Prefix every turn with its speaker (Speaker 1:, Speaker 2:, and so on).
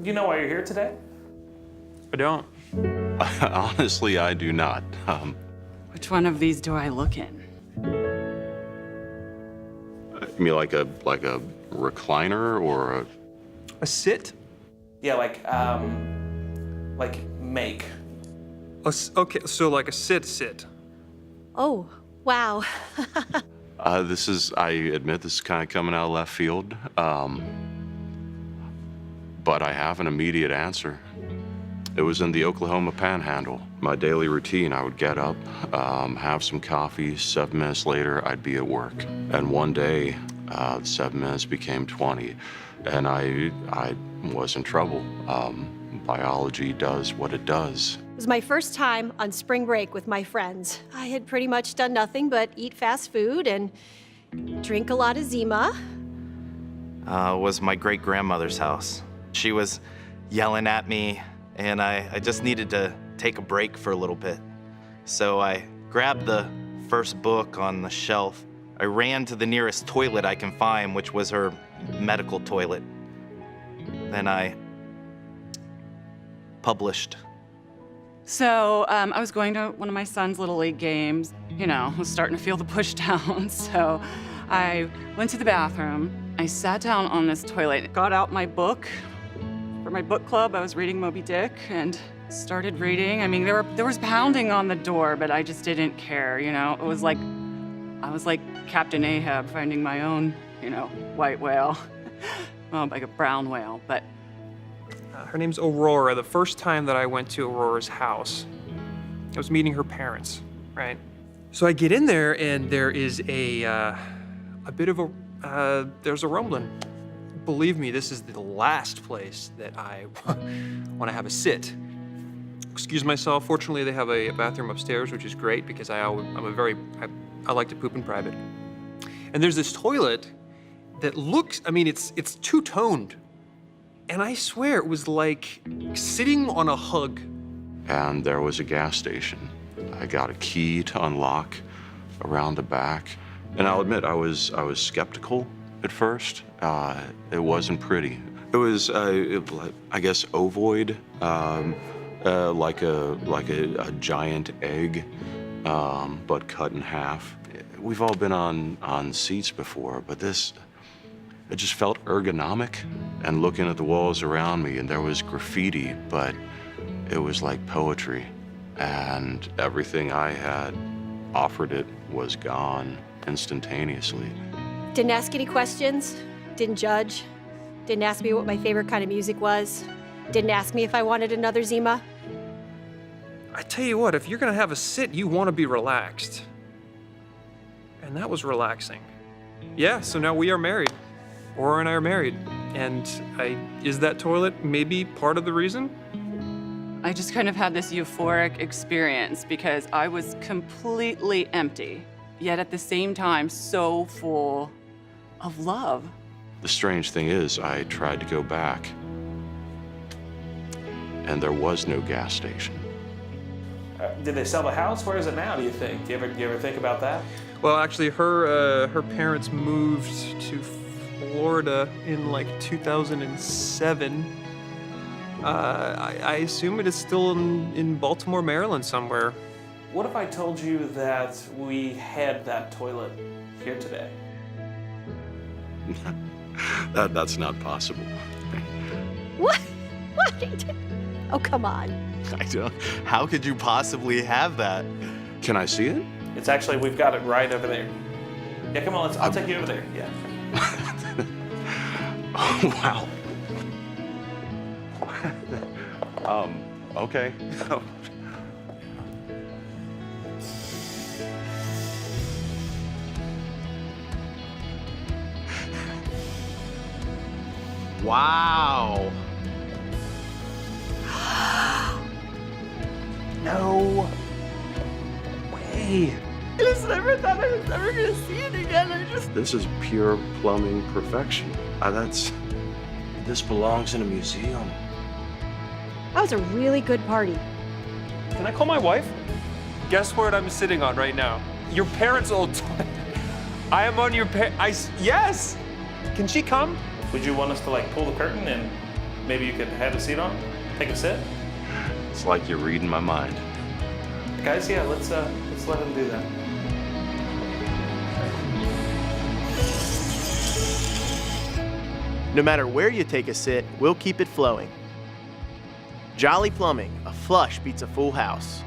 Speaker 1: Do you know why you're here today?
Speaker 2: I don't.
Speaker 3: Honestly, I do not.
Speaker 4: Which one of these do I look in?
Speaker 3: You mean like a recliner or
Speaker 2: A sit?
Speaker 1: Yeah, like make.
Speaker 2: Okay, so like a sit.
Speaker 5: Oh, wow.
Speaker 3: this is, I admit, this is kind of coming out of left field. But I have an immediate answer. It was in the Oklahoma Panhandle. My daily routine, I would get up, have some coffee, 7 minutes later, I'd be at work. And one day, 7 minutes became 20, and I was in trouble. Biology does what it does.
Speaker 5: It was my first time on spring break with my friends. I had pretty much done nothing but eat fast food and drink a lot of Zima.
Speaker 6: Was my great-grandmother's house. She was yelling at me, and I just needed to take a break for a little bit. So I grabbed the first book on the shelf. I ran to the nearest toilet I can find, which was her medical toilet. Then I published.
Speaker 4: So I was going to one of my son's Little League games. You know, I was starting to feel the push down. So I went to the bathroom. I sat down on this toilet, got out my book. For my book club, I was reading Moby Dick and started reading. I mean, there was pounding on the door, but I just didn't care, you know? It was like, I was like Captain Ahab finding my own, you know, white whale. Well, like a brown whale, but.
Speaker 2: Her name's Aurora. The first time that I went to Aurora's house, I was meeting her parents, right? So I get in there and there is a bit of a, there's a rumbling. Believe me, this is the last place that I want to have a sit. Excuse myself. Fortunately, they have a bathroom upstairs, which is great because I like to poop in private. And there's this toilet that looks, I mean, it's two-toned. And I swear it was like sitting on a hug.
Speaker 3: And there was a gas station. I got a key to unlock around the back. And I'll admit, I was skeptical at first. It wasn't pretty. It was, I guess, ovoid, like a giant egg, but cut in half. We've all been on seats before, but this, it just felt ergonomic. And looking at the walls around me, and there was graffiti, but it was like poetry. And everything I had offered it was gone instantaneously.
Speaker 5: Didn't ask any questions, didn't judge, didn't ask me what my favorite kind of music was, didn't ask me if I wanted another Zima.
Speaker 2: I tell you what, if you're gonna have a sit, you want to be relaxed. And that was relaxing. Yeah, so now we are married. Aurora and I are married. And is that toilet maybe part of the reason?
Speaker 4: I just kind of had this euphoric experience because I was completely empty, yet at the same time so full of love.
Speaker 3: The strange thing is, I tried to go back, and there was no gas station.
Speaker 1: Did they sell the house? Where is it now, do you think? Do you ever think about that?
Speaker 2: Well, actually, her parents moved to Florida in like 2007. I assume it is still in Baltimore, Maryland somewhere.
Speaker 1: What if I told you that we had that toilet here today?
Speaker 3: That's not possible.
Speaker 5: What? What? Oh, come on.
Speaker 6: I don't. How could you possibly have that?
Speaker 3: Can I see it?
Speaker 1: It's actually, we've got it right over there. Yeah, come on, I'll take you over there, yeah.
Speaker 3: Oh, wow. Okay.
Speaker 6: Wow.
Speaker 2: No way.
Speaker 4: I just never thought I was ever gonna see it again.
Speaker 3: This is pure plumbing perfection. This belongs in a museum.
Speaker 5: That was a really good party.
Speaker 2: Can I call my wife? Guess what I'm sitting on right now? Your parents' old toilet. I am on your yes! Can she come?
Speaker 1: Would you want us to like pull the curtain and maybe you could have a seat on, take a sip.
Speaker 3: It's like you're reading my mind.
Speaker 1: Guys, yeah, let's let him do that.
Speaker 7: No matter where you take a sit, we'll keep it flowing. Jolly Plumbing, a flush beats a full house.